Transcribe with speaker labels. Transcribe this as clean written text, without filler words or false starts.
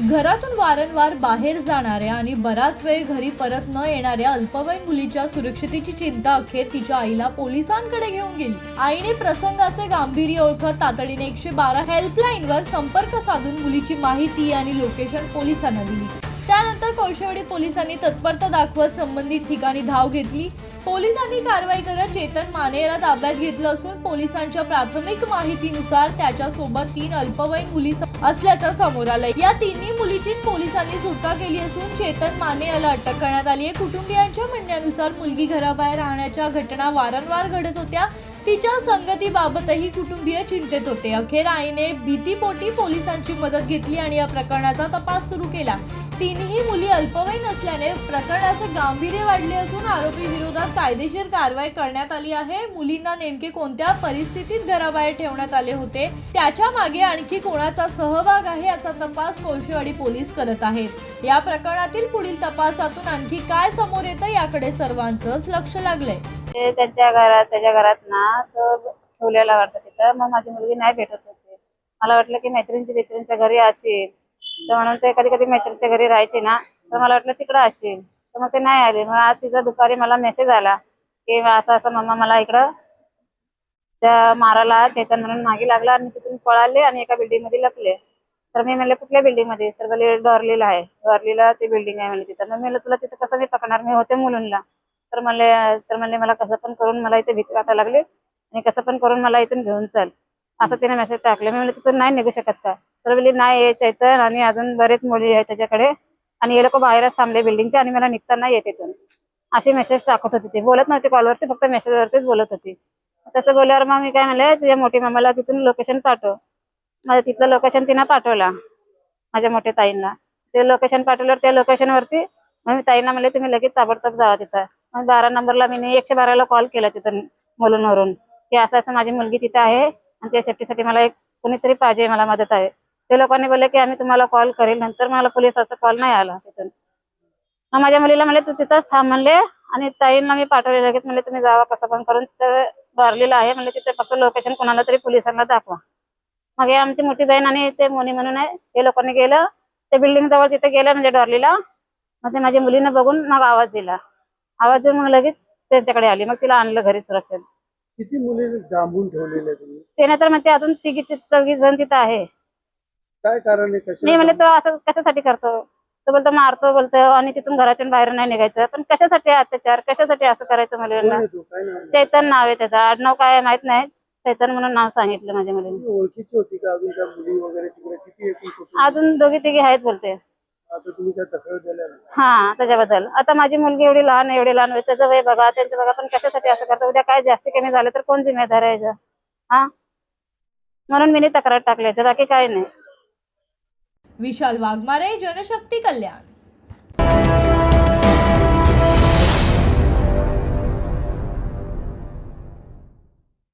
Speaker 1: घरातून वारंवार बाहेर जाणाऱ्या आणि बराच वेळ घरी परत न येणाऱ्या अल्पवयीन मुलीच्या सुरक्षितेची चिंता अखेर तिच्या आईला पोलिसांकडे घेऊन गेली। आईने प्रसंगाचे गांभीर्य ओळखत तातडीने 112 हेल्पलाईनवर संपर्क साधून मुलीची माहिती आणि लोकेशन पोलिसांना दिली। त्यानंतर कोळशेवाडी पोलिसांनी तत्परता दाखवत संबंधित ठिकाणी धाव घेतली। पोलिसांनी कारवाई करत चेतन माने याला ताब्यात घेतलं असून पोलिसांच्या प्राथमिक माहितीनुसार त्याच्या सोबत 3 अल्पवयीन मुली असल्याचं समोर आलंय। या तिन्ही मुलीची पोलिसांनी सुटका केली असून चेतन माने याला अटक करण्यात आली आहे। कुटुंबियांच्या म्हणण्यानुसार मुलगी घराबाहेर राहण्याच्या घटना वारंवार घडत होत्या। तिच्या संगतीबाबतही कुटुंबीय चिंतेत होते। अखेर आईने भीतीपोटी पोलिसांची मदत घेतली आणि या प्रकरणाचा तपास सुरू केला। तिन्ही मुली अल्पवयीन असल्याने प्रकरणाचे गांभीर्य वाढले असून आरोपी विरोधात कायदेशीर कारवाई करण्यात आली आहे। मुलींना नेमके कोणत्या परिस्थितीत घराबाहेर ठेवण्यात आले होते, त्याच्या मागे आणखी कोणाचा सहभाग आहे याचा तपास कोळशेवाडी पोलीस करत आहेत। या प्रकरणातील पुढील तपासातून आणखी काय समोर येतं याकडे सर्वांचंच लक्ष लागलंय।
Speaker 2: त्याच्या घरात ना तो ठेवलेला वाटतं तिथं। मग माझी मुलगी नाही भेटत होती। मला वाटलं की मैत्रिणीच्या घरी असेल, तर म्हणून ते कधी कधी मैत्रिणीच्या घरी राहायचे ना, तर मला वाटलं तिकडं असेल, तर मग ते नाही आले। मग आज तिचा दुपारी मला मेसेज आला की असं असं मम्मा मला इकडं त्या माराला चैतन म्हणून मागे लागला आणि तिथून पळाले आणि एका बिल्डिंग मध्ये लपले। तर मी म्हणले कुठल्या बिल्डिंग मध्ये? तर बोलले डॉर्लीला आहे, डॉर्लीला ती बिल्डिंग आहे म्हणले तिथं। मग म्हणलं तुला तिथं कसं मी पकडणार, मी होते मुलुंडला। तर म्हणले मला कसं पण करून मला इथे भीती वाटायला लागली आणि कसं पण करून मला इथून घेऊन चल, असं तिने मेसेज टाकले। मी म्हणले तिथून नाही निघू शकत का? तर बोलली नाही, चैतन आणि अजून बरेच मुली आहेत त्याच्याकडे आणि हे लोक बाहेरच थांबले बिल्डिंगच्या आणि मला निघताना येत तिथून, अशी मेसेज टाकत होती। ती बोलत नव्हती कॉलवरती, फक्त मेसेजवरतीच बोलत होती। तसं बोलल्यावर मग मी काय म्हणले, तुझ्या मोठी मामाला तिथून लोकेशन पाठव। माझं तिथलं लोकेशन तिनं पाठवला माझ्या मोठ्या ताईंना। ते लोकेशन पाठवल्यावर त्या लोकेशनवरती मग मी ताईंना म्हणले तुम्ही लगेच ताबडतोब जावा तिथं। मग 12 नंबरला मी 112ला कॉल केला तिथं मुलुंडवरून की असं असं माझी मुलगी तिथं आहे आणि त्या सेफ्टीसाठी मला एक कोणीतरी पाहिजे, मला मदत आहे। ते लोकांनी बोलले की आम्ही तुम्हाला कॉल करेल। नंतर मला पोलिसाचा कॉल नाही आला तिथून। मग माझ्या मुलीला म्हणले तू तिथंच थांब म्हणले आणि ताईंना मी पाठवले लगेच, म्हणले तुम्ही जावा कसं पण करून, तिथं डॉर्लीला आहे म्हणले, तिथे फक्त लोकेशन कोणाला तरी पोलिसांना दाखवा। मग हे आमची मोठी बहीण आणि ते मोनी म्हणून आहे, हे लोकांनी गेलं ते बिल्डिंग जवळ तिथे गेलं म्हणजे डॉर्लीला। मग ते माझ्या मुलीनं बघून मग आवाज दिला, आवाज देऊन मग लगेच त्यांच्याकडे आली। मग तिला आणलं घरी सुरक्षित।
Speaker 3: किती मुली डांबून ठेवलेले तुम्ही?
Speaker 2: त्याने तर म्हणते अजून 3-4 जण तिथं आहे।
Speaker 3: काय कारण आहे?
Speaker 2: नाही म्हणले तो असं कशासाठी करतो, तो बोलतो मारतो बोलतो आणि तिथून घरातून बाहेर नाही निघायचं। पण कशासाठी अत्याचार, कशासाठी असं करायचं मुलींना? चैतन नाव आहे त्याचं, आडनाव काय माहित नाही, चैतन म्हणून नाव सांगितलं माझ्या मुलीने।
Speaker 3: ओळखीची होती का अजून त्या मुली वगैरे तिकडे? किती एकूण?
Speaker 2: अजून 2-3 आहेत बोलते।
Speaker 3: आता तुम्ही काय तक्रार दिल्या?
Speaker 2: हा, त्याच्याबद्दल आता माझी मुलगी एवढी लहान त्याचं वय बघा, त्यांचं बघा, पण कशासाठी असं करतो? उद्या काय जास्त कमी झालं तर कोण जिम्मेदार आहे याचं? हा, म्हणून मी तक्रार टाकल्याचं, बाकी काय नाही।
Speaker 1: विशाल वाघमारे, जनशक्ती कल्याण।